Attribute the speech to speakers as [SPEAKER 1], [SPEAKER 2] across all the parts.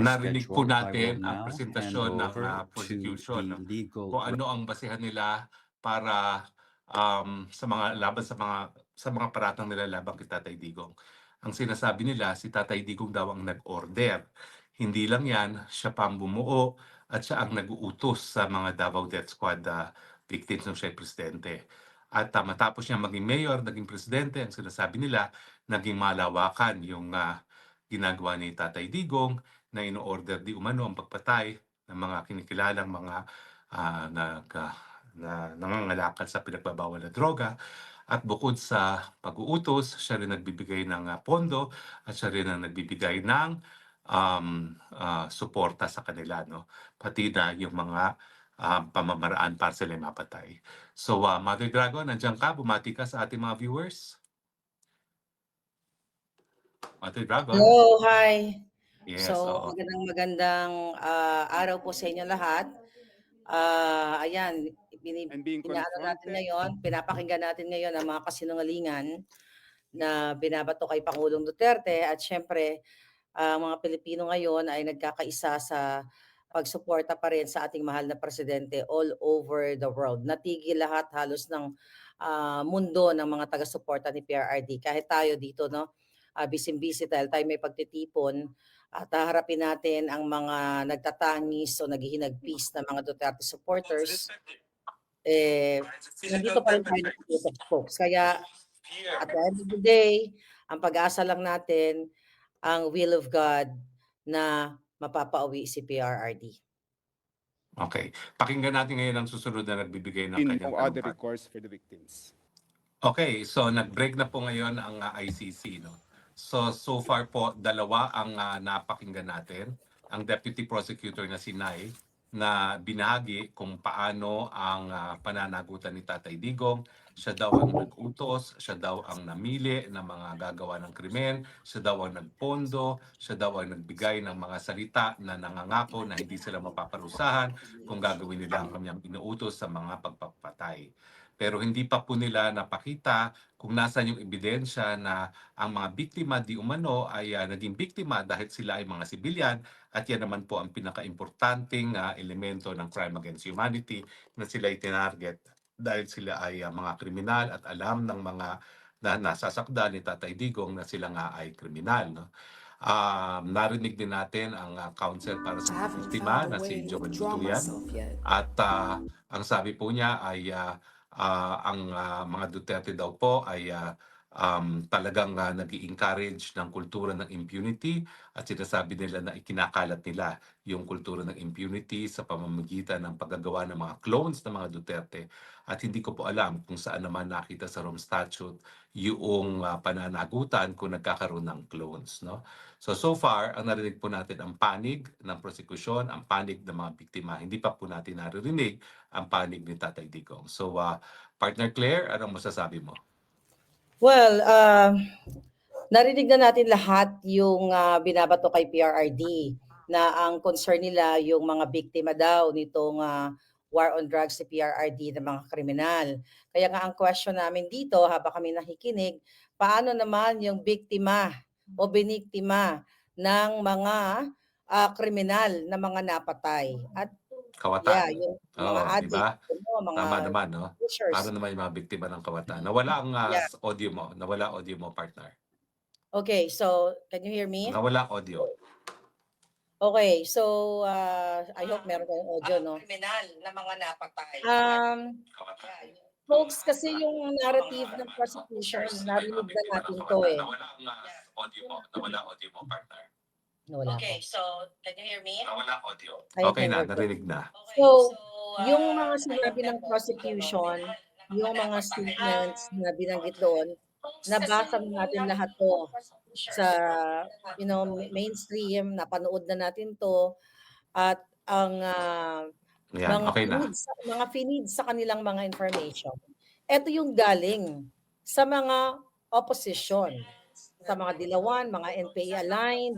[SPEAKER 1] Narinig po
[SPEAKER 2] schedule. I will
[SPEAKER 1] natin ang
[SPEAKER 2] now hand
[SPEAKER 1] presentasyon ng
[SPEAKER 2] over to
[SPEAKER 1] prosecution,
[SPEAKER 2] the legal
[SPEAKER 1] kung ano ang basehan nila para sa mga paratang nila laban kay Tatay Digong. Ang sinasabi nila, si Tatay Digong daw ang nag-order. Hindi lang yan, siya pa ang bumuo at siya ang nag-uutos sa mga Davao Death Squad victims nung siya ay presidente. At matapos niya maging mayor, naging presidente, ang sinasabi nila, naging malawakan yung ginagawa ni Tatay Digong na ino-order di umano ang pagpatay ng mga kinikilalang mga na nangangalakal sa pinagbabawal na droga. At bukod sa pag-uutos, siya rin nagbibigay ng pondo at siya rin ang nagbibigay ng suporta sa kanila, no? Pati na yung mga pamamaraan para sila mapatay. So, Mother Dragon, nandiyan ka? Bumati ka sa ating mga viewers? Mother Dragon?
[SPEAKER 3] Hello, hi.
[SPEAKER 1] Yes,
[SPEAKER 3] So,
[SPEAKER 1] oo.
[SPEAKER 3] magandang araw po sa inyo lahat. Ayan, pinapakinggan natin ngayon ang mga kasinungalingan na binabato kay Pangulong Duterte at syempre, mga Pilipino ngayon ay nagkakaisa sa pagsuporta pa rin sa ating mahal na presidente all over the world. Natigil lahat halos ng mundo ng mga taga-suporta ni PRRD. Kahit tayo dito, no? Busy dahil tayo may pagtitipon at haharapin natin ang mga nagtatangis o naghihinagpis na mga Duterte supporters. Nandito pa rin tayo nakatutok, folks. Kaya at the end of the day, ang pag-asa lang natin, ang will of God na mapapauwi si PRRD.
[SPEAKER 1] Okay. Pakinggan natin ngayon ang susunod na nagbibigay ng kanyang
[SPEAKER 4] no other
[SPEAKER 1] talumpati.
[SPEAKER 4] recourse for the victims.
[SPEAKER 1] Okay, so nag-break na po ngayon ang ICC, no? So far po, dalawa ang napakinggan natin. Ang Deputy Prosecutor na si Nay, na binahagi kung paano ang pananagutan ni Tatay Digong. Siya daw ang nag-utos, siya daw ang namili ng mga gagawa ng krimen, siya daw ang nagpondo, siya daw ang nagbigay ng mga salita na nangangako na hindi sila mapaparusahan kung gagawin nila ang kanyang inuutos sa mga pagpapatay. Pero hindi pa po nila napakita kung nasaan yung ebidensya na ang mga biktima di umano ay naging biktima dahil sila ay mga sibilyan, at yan naman po ang pinaka-importanting elemento ng crime against humanity, na sila ay tinarget dahil sila ay mga kriminal at alam ng mga na nasasakdan ni Tatay Digong na sila nga ay kriminal, no? Narinig din natin ang counsel para sa mga biktima na si Joel Butuyan, at ang sabi po niya ay ang mga Duterte daw po ay talagang nag-i-encourage ng kultura ng impunity, at sinasabi nila na ikinakalat nila yung kultura ng impunity sa pamamagitan ng paggagawa ng mga clones ng mga Duterte. At hindi ko po alam kung saan naman nakita sa Rome Statute yung pananagutan kung nagkakaroon ng clones, no? So far, ang narinig po natin ang panig ng prosekusyon, ang panig ng mga biktima. Hindi pa po natin naririnig ang panig ni Tatay Digong. So, Partner Claire, anong masasabi mo?
[SPEAKER 3] Well, narinig na natin lahat yung binabato kay PRRD na ang concern nila yung mga biktima daw nitong war on drugs si PRRD ng mga kriminal. Kaya nga ang question namin dito habang kami nakikinig, paano naman yung biktima o biniktima ng mga kriminal na mga napatay? At
[SPEAKER 1] Kawatan.
[SPEAKER 3] yung mga
[SPEAKER 1] Oo, di
[SPEAKER 3] addict,
[SPEAKER 1] ba?
[SPEAKER 3] mga
[SPEAKER 1] Tama naman, no?
[SPEAKER 3] pushers.
[SPEAKER 1] Paano naman yung mga biktima ng kawatan? Nawala ang audio mo. Nawala audio mo, partner.
[SPEAKER 3] Okay, so can you hear me?
[SPEAKER 1] Nawala audio.
[SPEAKER 3] Okay, so I hope meron kayong audio, no?
[SPEAKER 5] Kriminal na mga napatay.
[SPEAKER 3] Folks, kasi yung narrative ng prosecution, narinig na natin to eh.
[SPEAKER 1] Nawala ang audio mo. Nawala audio mo, partner.
[SPEAKER 3] Wala
[SPEAKER 5] Okay,
[SPEAKER 3] po.
[SPEAKER 5] so can you hear me?
[SPEAKER 1] Nawala audio.
[SPEAKER 3] I
[SPEAKER 1] Okay
[SPEAKER 3] can
[SPEAKER 1] na,
[SPEAKER 3] hear you.
[SPEAKER 1] narinig na.
[SPEAKER 3] So, yung mga sinabi ng prosecution, yung mga statements na binanggit doon, nabasa natin lahat to sa mainstream, napanood na natin to, at ang
[SPEAKER 1] Yan, okay na.
[SPEAKER 3] mga feeds sa kanilang mga information. Ito yung galing sa mga opposition, sa mga dilawan, mga NPA-aligned,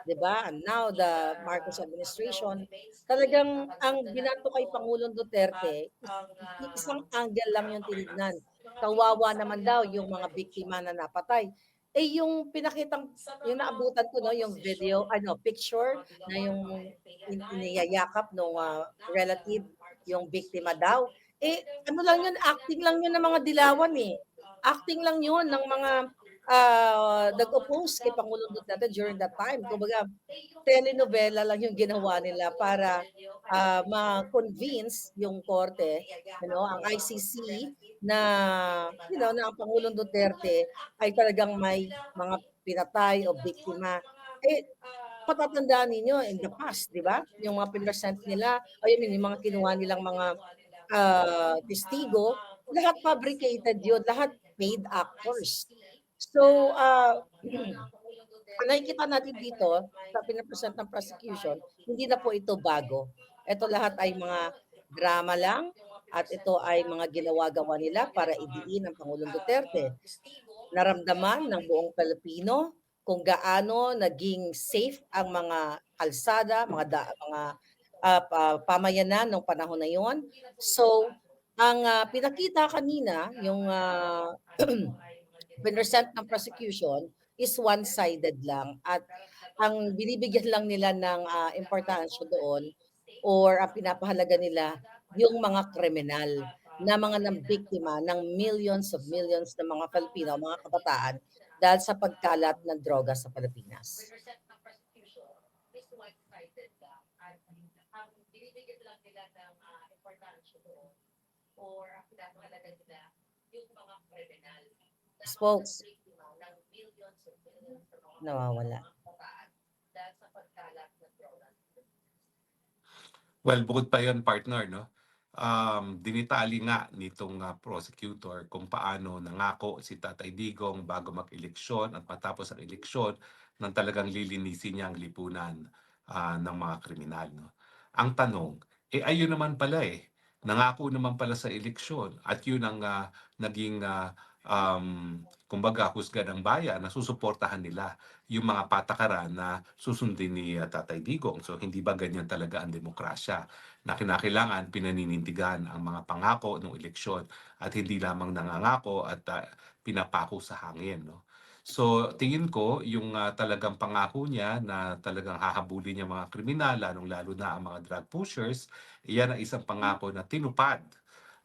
[SPEAKER 3] di ba? And now the Marcos administration, talagang ang binato kay Pangulong Duterte, isang angle lang yung tinignan. Kawawa naman daw yung mga biktima na napatay. Eh, yung pinakitang yung naabutan ko 'no, yung video picture na yung iniyayakap nung, relative yung biktima daw. Eh, ano lang yun, acting lang yun ng mga dilawan, eh. Acting lang yun ng mga, nag-oppose kay Pangulong Duterte during that time. Kumbaga telenovela lang yung ginawa nila para, ma-convince yung korte, ang ICC na, na ang Pangulong Duterte ay talagang may mga pinatay o biktima. Eh, patatandaan ninyo in the past, 'di ba? Yung mga pinresent nila, I mean yung mga kinuha nilang mga, testigo, lahat fabricated yun, lahat paid actors. So, ang nakikita natin dito sa pinapresent ng prosecution, hindi na po ito bago. Ito lahat ay mga drama lang at ito ay mga ginawa-gawa nila para idiin ang Pangulong Duterte. Naramdaman ng buong Pilipino kung gaano naging safe ang mga kalsada, mga pamayanan nung panahon na yon. So, ang, pinakita kanina yung, pinresent ng prosecution is one-sided lang at ang binibigyan lang nila ng, importansya doon or ang pinapahalaga nila yung mga kriminal na mga nambiktima ng millions ng mga Pilipino, mga kabataan dahil sa pagkalat ng droga sa Pilipinas. Spokes, nawawala.
[SPEAKER 1] Well, bukod pa yun, partner, no? Dinitali nga nitong prosecutor kung paano nangako si Tatay Digong bago mag-eleksyon at matapos ang eleksyon nang talagang lilinisin niya ang lipunan ng mga kriminal. No? Ang tanong, ayun naman pala nangako naman pala sa eleksyon at yun ang naging kumbaga husga ng bayan na susuportahan nila yung mga patakaran na susundin ni Tatay Digong. So hindi ba ganyan talaga ang demokrasya na kinakailangan pinaninindigan ang mga pangako ng eleksyon at hindi lamang nangangako at pinapako sa hangin. No? So tingin ko yung talagang pangako niya na talagang hahabulin niya mga kriminal, lalong-lalo na ang mga drug pushers, iyan ang isang pangako na tinupad.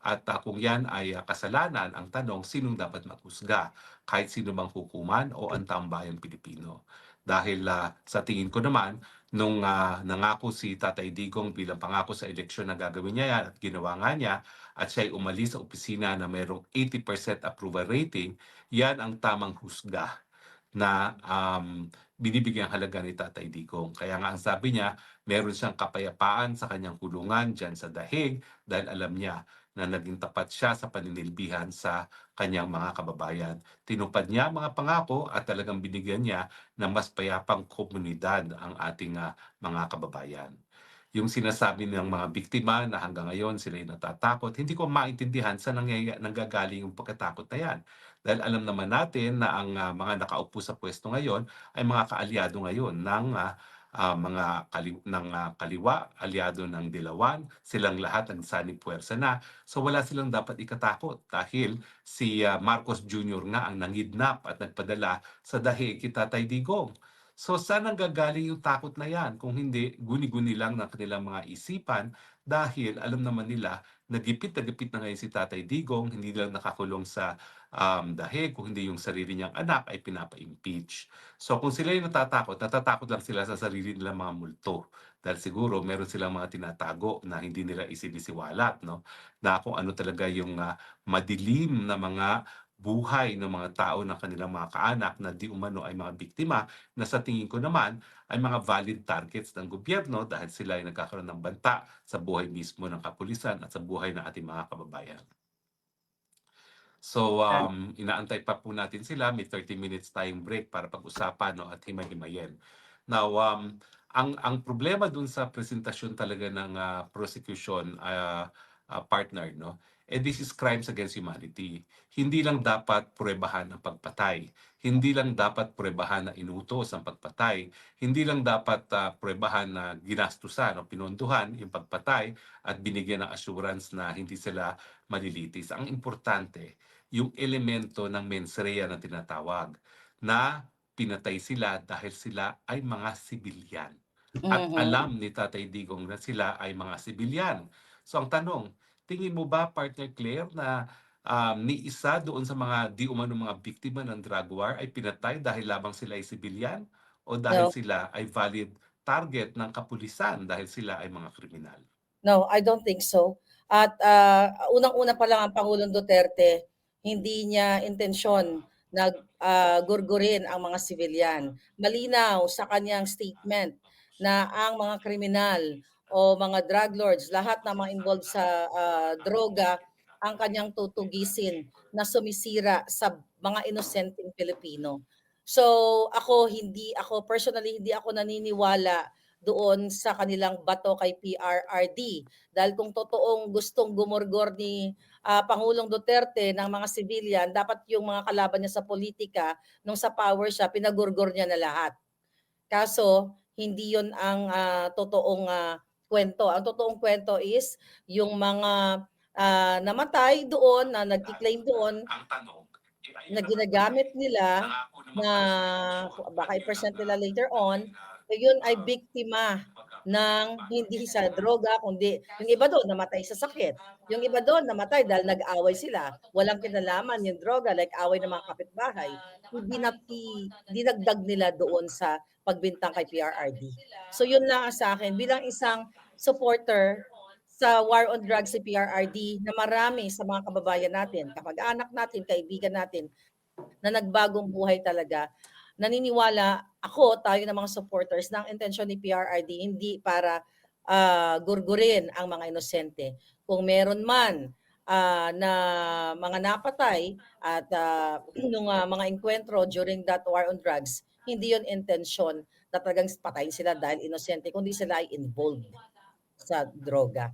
[SPEAKER 1] At kung yan ay kasalanan, ang tanong, sinong dapat maghusga? Kahit sino bang hukuman o ang tambayang Pilipino? Dahil sa tingin ko naman, nung nangako si Tatay Digong bilang pangako sa eleksyon na gagawin niya yan at ginawa nga niya at siya'y umalis sa opisina na mayroong 80% approval rating, yan ang tamang husga na binibigyang halaga ni Tatay Digong. Kaya nga ang sabi niya, meron siyang kapayapaan sa kanyang kulungan dyan sa dahig dahil alam niya na naging tapat siya sa paninilbihan sa kanyang mga kababayan. Tinupad niya ang mga pangako at talagang binigyan niya ng mas payapang komunidad ang ating mga kababayan. Yung sinasabi ng mga biktima na hanggang ngayon sila'y natatakot, hindi ko maintindihan sa nanggagaling yung pagkatakot na yan. Dahil alam naman natin na ang mga nakaupo sa pwesto ngayon ay mga kaalyado ngayon ng kaliwa, aliado ng Dilawan, silang lahat nagsanib puwersa na. So wala silang dapat ikatakot dahil si Marcos Jr. nga ang nangidnap at nagpadala sa dahig kay Tatay Digong. So saan ang gagaling yung takot na yan kung hindi guni-guni lang ng kanilang mga isipan dahil alam naman nila nagipit na ngayon si Tatay Digong, hindi lang nakakulong sa dahig, kung hindi yung sarili niyang anak ay pinapa-impeach. So kung sila yung natatakot lang sila sa sarili nilang mga multo. Dahil siguro meron silang mga tinatago na hindi nila isinisiwalat, no? Na kung ano talaga yung madilim na mga buhay ng mga tao ng kanilang mga kaanak na di umano ay mga biktima na sa tingin ko naman ay mga valid targets ng gobyerno dahil sila ay nagkakaroon ng banta sa buhay mismo ng kapulisan at sa buhay ng ating mga kababayan. So, inaantay pa po natin sila. May 30 minutes tayong break para pag-usapan, no, at himay-himayin. Now, ang problema dun sa presentasyon talaga ng prosecution partner, no, this is crimes against humanity. Hindi lang dapat pruwebahan ang pagpatay. Hindi lang dapat pruwebahan na inutos ang pagpatay. Hindi lang dapat pruwebahan na ginastusan o pinondohan yung pagpatay at binigyan ng assurance na hindi sila malilitis. Ang importante, yung elemento ng mens rea na tinatawag na pinatay sila dahil sila ay mga sibilyan. At alam ni Tatay Digong na sila ay mga sibilyan. So ang tanong, tingin mo ba, Partner Claire, na ni isa doon sa mga di umano mga biktima ng drug war ay pinatay dahil lamang sila ay sibilyan o dahil
[SPEAKER 3] No,
[SPEAKER 1] sila ay valid target ng kapulisan dahil sila ay mga kriminal?
[SPEAKER 3] no, I don't think so. At unang-una pa lang ang Pangulong Duterte, hindi niya intensyon na gurgurin ang mga sibilyan. Malinaw sa kanyang statement na ang mga kriminal o mga drug lords, lahat ng mga involved sa droga, ang kanyang tutugisin na sumisira sa mga inosenteng Pilipino. So ako personally hindi ako naniniwala doon sa kanilang bato kay PRRD. Dahil kung totoong gustong gumorgor ni Pangulong Duterte ng mga civilian, dapat yung mga kalaban niya sa politika, nung sa power siya, pinagurgor niya na lahat. Kaso, hindi yon ang totoong kwento. Ang totoong kwento is yung mga namatay doon, na nagki-claim doon,
[SPEAKER 1] Ang tanong,
[SPEAKER 3] na ginagamit nila na baka i-present nila later on, yun ay biktima ng hindi sa droga, kundi yung iba doon namatay sa sakit. Yung iba doon namatay dahil nag-away sila. Walang kinalaman yung droga, like away ng mga kapitbahay. Dinagdag nila doon sa pagbintang kay PRRD. So yun lang sa akin. Bilang isang supporter sa war on drugs si PRRD, na marami sa mga kababayan natin, kapag-anak natin, kaibigan natin, na nagbagong buhay talaga. Naniniwala ako, tayo ng mga supporters, ng intensyon ni PRRD hindi para gurgurin ang mga inosente. Kung meron man na mga napatay at nung mga enkwentro during that war on drugs, hindi yon intensyon na talagang patayin sila dahil inosente, kundi sila ay involved sa droga.